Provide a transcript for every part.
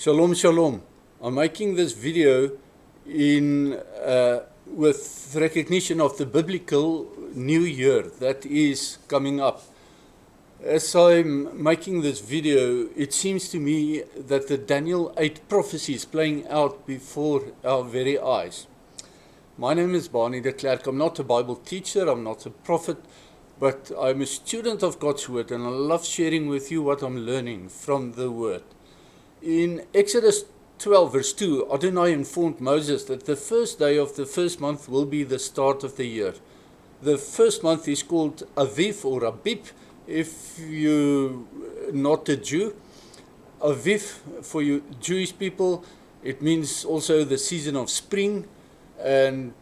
Shalom, shalom. I'm making this video with recognition of the biblical new year that is coming up. As I'm making this video, it seems to me that the Daniel 8 prophecy is playing out before our very eyes. My name is Barney de Klerk. I'm not a Bible teacher, I'm not a prophet, but I'm a student of God's Word, and I love sharing with you what I'm learning from the Word. In Exodus 12 verse 2, Adonai informed Moses that the first day of the first month will be the start of the year. The first month is called Aviv or Abib if you're not a Jew. Aviv, for you Jewish people, it means also the season of spring, and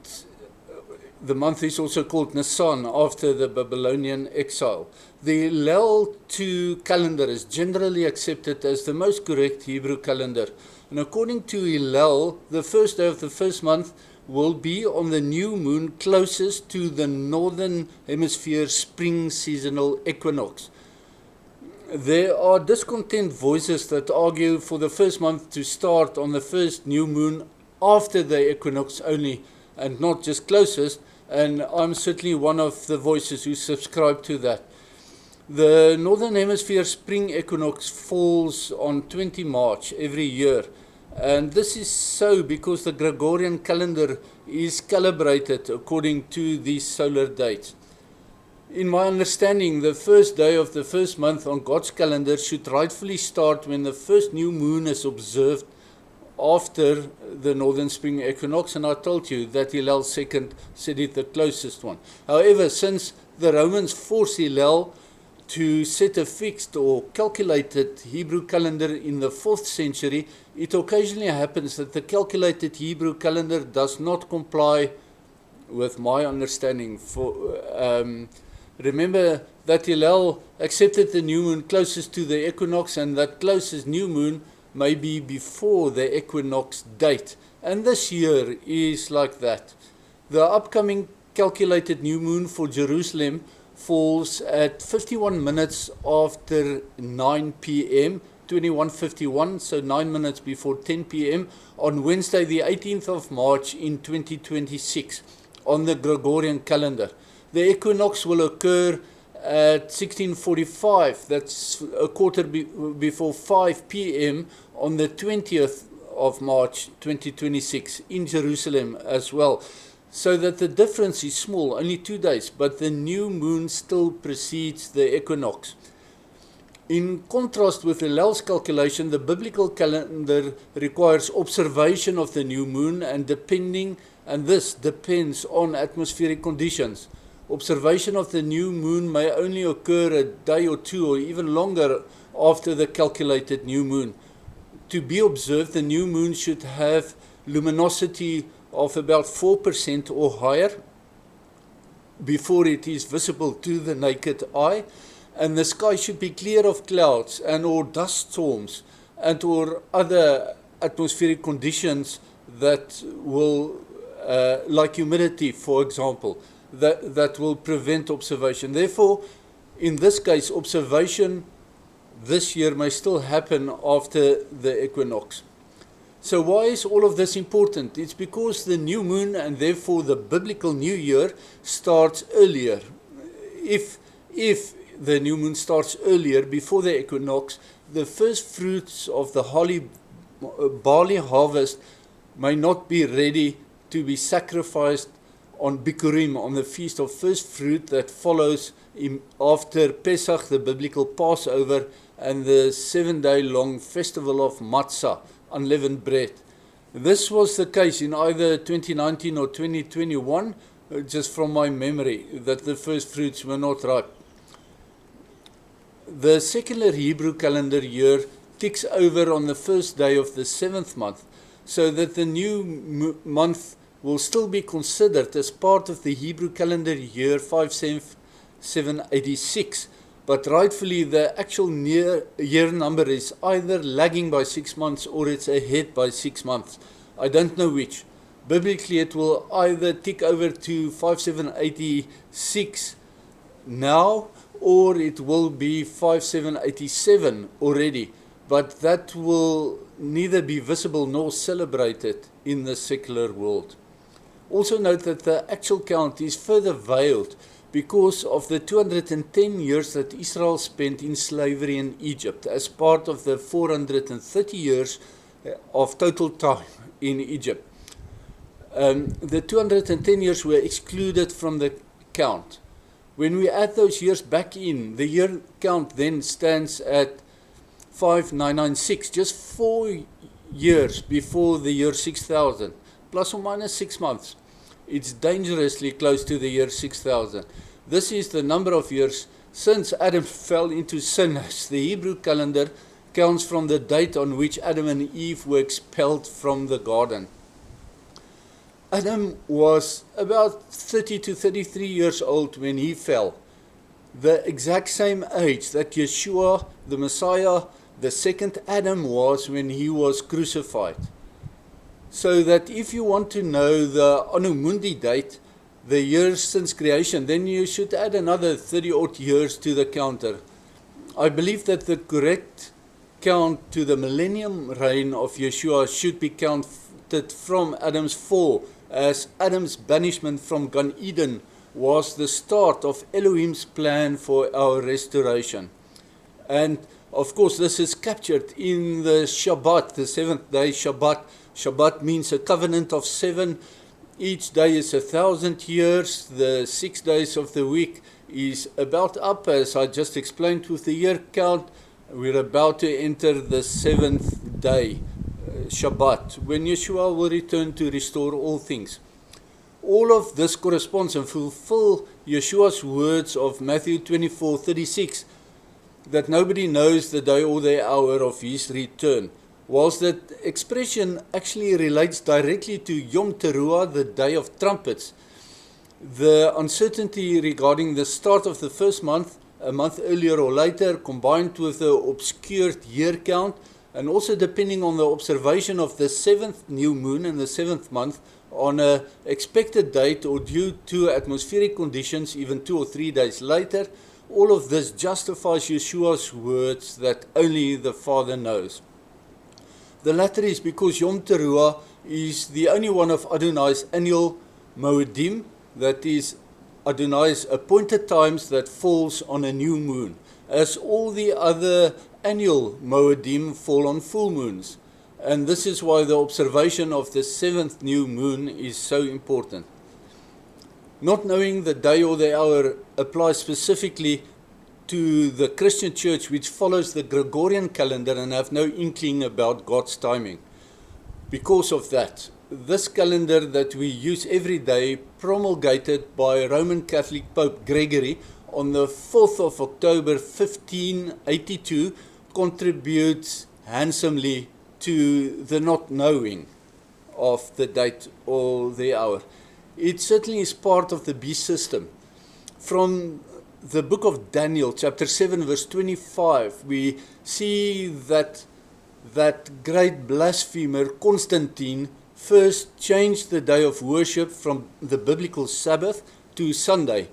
the month is also called Nisan after the Babylonian exile. The Hillel 2 calendar is generally accepted as the most correct Hebrew calendar. And according to Hillel, the first day of the first month will be on the new moon closest to the northern hemisphere spring seasonal equinox. There are discontent voices that argue for the first month to start on the first new moon after the equinox only, and not just closest, and I'm certainly one of the voices who subscribe to that. The Northern Hemisphere spring equinox falls on 20 March every year, and this is so because the Gregorian calendar is calibrated according to these solar dates. In my understanding, the first day of the first month on God's calendar should rightfully start when the first new moon is observed after the northern spring equinox, and I told you that Hillel II said it the closest one. However, since the Romans forced Hillel to set a fixed or calculated Hebrew calendar in the 4th century, it occasionally happens that the calculated Hebrew calendar does not comply with my understanding. Remember that Hillel accepted the new moon closest to the equinox, and that closest new moon may be before the equinox date. And this year is like that. The upcoming calculated new moon for Jerusalem falls at 51 minutes after 9 p.m., 21:51, so 9 minutes before 10 p.m. on Wednesday the 18th of March in 2026 on the Gregorian calendar. The equinox will occur at 16:45, that's a quarter before 5 p.m. on the 20th of March 2026 in Jerusalem as well. So that the difference is small, only 2 days, but the new moon still precedes the equinox. In contrast with Hillel's calculation, the biblical calendar requires observation of the new moon, and this depends on atmospheric conditions. Observation of the new moon may only occur a day or two or even longer after the calculated new moon. To be observed, the new moon should have luminosity of about 4% or higher before it is visible to the naked eye, and the sky should be clear of clouds and or dust storms and or other atmospheric conditions that will, like humidity for example, that will prevent observation. Therefore, in this case, observation this year may still happen after the equinox. So why is all of this important? It's because the new moon, and therefore the biblical new year, starts earlier. If the new moon starts earlier, before the equinox, the first fruits of the barley harvest may not be ready to be sacrificed on Bikurim, on the feast of first fruit that follows after Pesach, the biblical Passover, and the 7-day-long festival of Matzah, unleavened bread. This was the case in either 2019 or 2021, just from my memory, that the first fruits were not ripe. The secular Hebrew calendar year ticks over on the first day of the 7th month, so that the new month will still be considered as part of the Hebrew calendar year 5786, but rightfully the actual year number is either lagging by 6 months or it's ahead by 6 months. I don't know which. Biblically it will either tick over to 5786 now, or it will be 5787 already, but that will neither be visible nor celebrated in the secular world. Also note that the actual count is further veiled because of the 210 years that Israel spent in slavery in Egypt as part of the 430 years of total time in Egypt. The 210 years were excluded from the count. When we add those years back in, the year count then stands at 5996, just 4 years before the year 6000, plus or minus 6 months. It's dangerously close to the year 6000. This is the number of years since Adam fell into sin, as the Hebrew calendar counts from the date on which Adam and Eve were expelled from the garden. Adam was about 30 to 33 years old when he fell, the exact same age that Yeshua, the Messiah, the second Adam, was when he was crucified. So that if you want to know the Anno Mundi date, the years since creation, then you should add another 30 odd years to the counter. I believe that the correct count to the millennium reign of Yeshua should be counted from Adam's fall, as Adam's banishment from Gan Eden was the start of Elohim's plan for our restoration. And of course, this is captured in the Shabbat, the seventh day Shabbat. Shabbat means a covenant of 7. Each day is 1,000 years. The 6 days of the week is about up, as I just explained with the year count. We're about to enter the 7th day, Shabbat, when Yeshua will return to restore all things. All of this corresponds and fulfill Yeshua's words of Matthew 24:36, that nobody knows the day or the hour of his return. Whilst that expression actually relates directly to Yom Teruah, the day of trumpets, the uncertainty regarding the start of the first month, a month earlier or later, combined with the obscured year count, and also depending on the observation of the 7th new moon in the 7th month on an expected date or due to atmospheric conditions even 2 or 3 days later, all of this justifies Yeshua's words that only the Father knows. The latter is because Yom Teruah is the only one of Adonai's annual Moedim, that is Adonai's appointed times, that falls on a new moon, as all the other annual Moedim fall on full moons. And this is why the observation of the 7th new moon is so important. Not knowing the day or the hour applies specifically to the Christian church, which follows the Gregorian calendar and have no inkling about God's timing. Because of that, this calendar that we use every day, promulgated by Roman Catholic Pope Gregory on the 4th of October 1582, contributes handsomely to the not knowing of the date or the hour. It certainly is part of the beast system. From the book of Daniel, chapter 7, verse 25, we see that great blasphemer Constantine first changed the day of worship from the biblical Sabbath to Sunday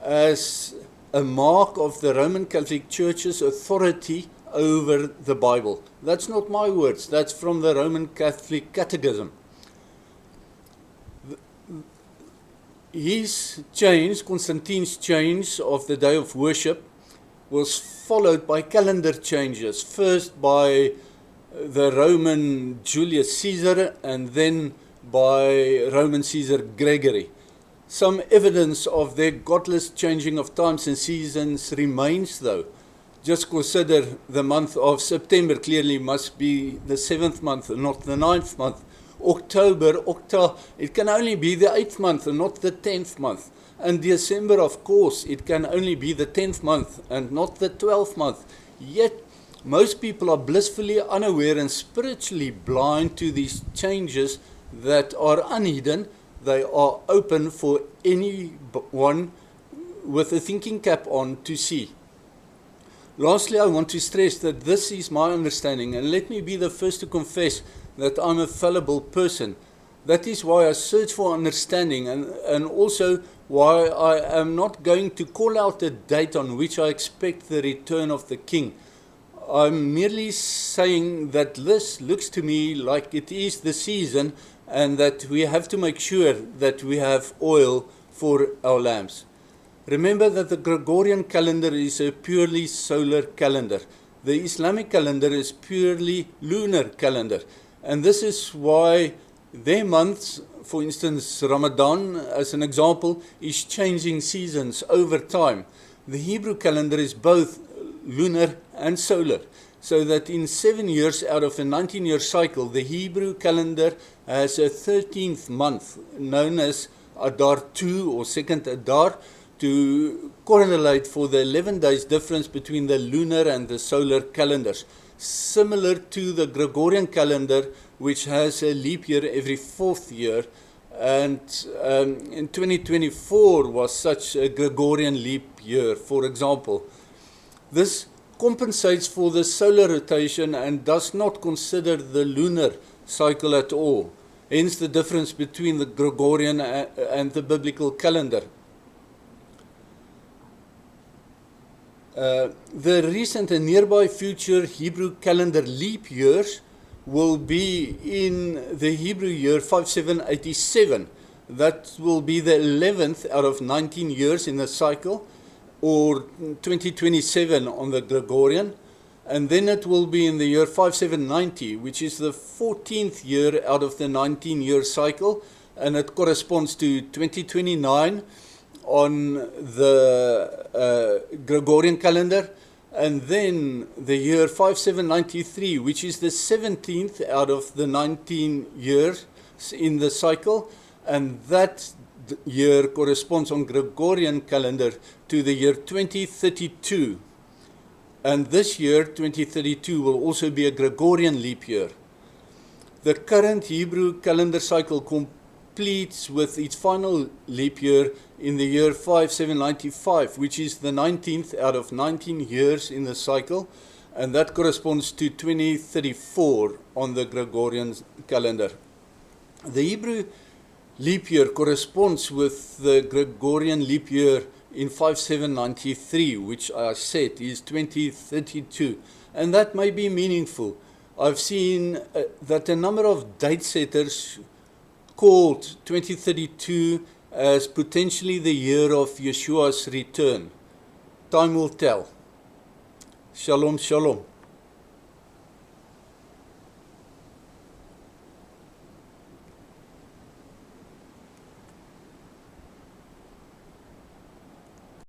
as a mark of the Roman Catholic Church's authority over the Bible. That's not my words, that's from the Roman Catholic Catechism. His change, Constantine's change of the day of worship, was followed by calendar changes, first by the Roman Julius Caesar and then by Roman Caesar Gregory. Some evidence of their godless changing of times and seasons remains, though. Just consider the month of September clearly must be the 7th month and not the 9th month. October, it can only be the 8th month and not the 10th month. And December, of course, it can only be the 10th month and not the 12th month. Yet, most people are blissfully unaware and spiritually blind to these changes that are unhidden. They are open for anyone with a thinking cap on to see. Lastly, I want to stress that this is my understanding, and let me be the first to confess that I'm a fallible person. That is why I search for understanding, and also why I am not going to call out a date on which I expect the return of the King. I'm merely saying that this looks to me like it is the season and that we have to make sure that we have oil for our lamps. Remember that the Gregorian calendar is a purely solar calendar. The Islamic calendar is purely lunar calendar. And this is why their months, for instance, Ramadan, as an example, is changing seasons over time. The Hebrew calendar is both lunar and solar. So that in 7 years out of a 19-year cycle, the Hebrew calendar has a 13th month known as Adar 2 or second Adar, to correlate for the 11 days difference between the lunar and the solar calendars, similar to the Gregorian calendar, which has a leap year every 4th year. And in 2024 was such a Gregorian leap year, for example. This compensates for the solar rotation and does not consider the lunar cycle at all. Hence the difference between the Gregorian and the biblical calendar. The recent and nearby future Hebrew calendar leap years will be in the Hebrew year 5787. That will be the 11th out of 19 years in the cycle, or 2027 on the Gregorian. And then it will be in the year 5790, which is the 14th year out of the 19-year cycle, and it corresponds to 2029 on the Gregorian calendar, and then the year 5793, which is the 17th out of the 19 years in the cycle, and that year corresponds on Gregorian calendar to the year 2032. And this year, 2032, will also be a Gregorian leap year. The current Hebrew calendar cycle completes with its final leap year in the year 5795, which is the 19th out of 19 years in the cycle, and that corresponds to 2034 on the Gregorian calendar. The Hebrew leap year corresponds with the Gregorian leap year in 5793, which I said is 2032, and that may be meaningful. I've seen that a number of date setters called 2032 as potentially the year of Yeshua's return. Time will tell. Shalom, shalom.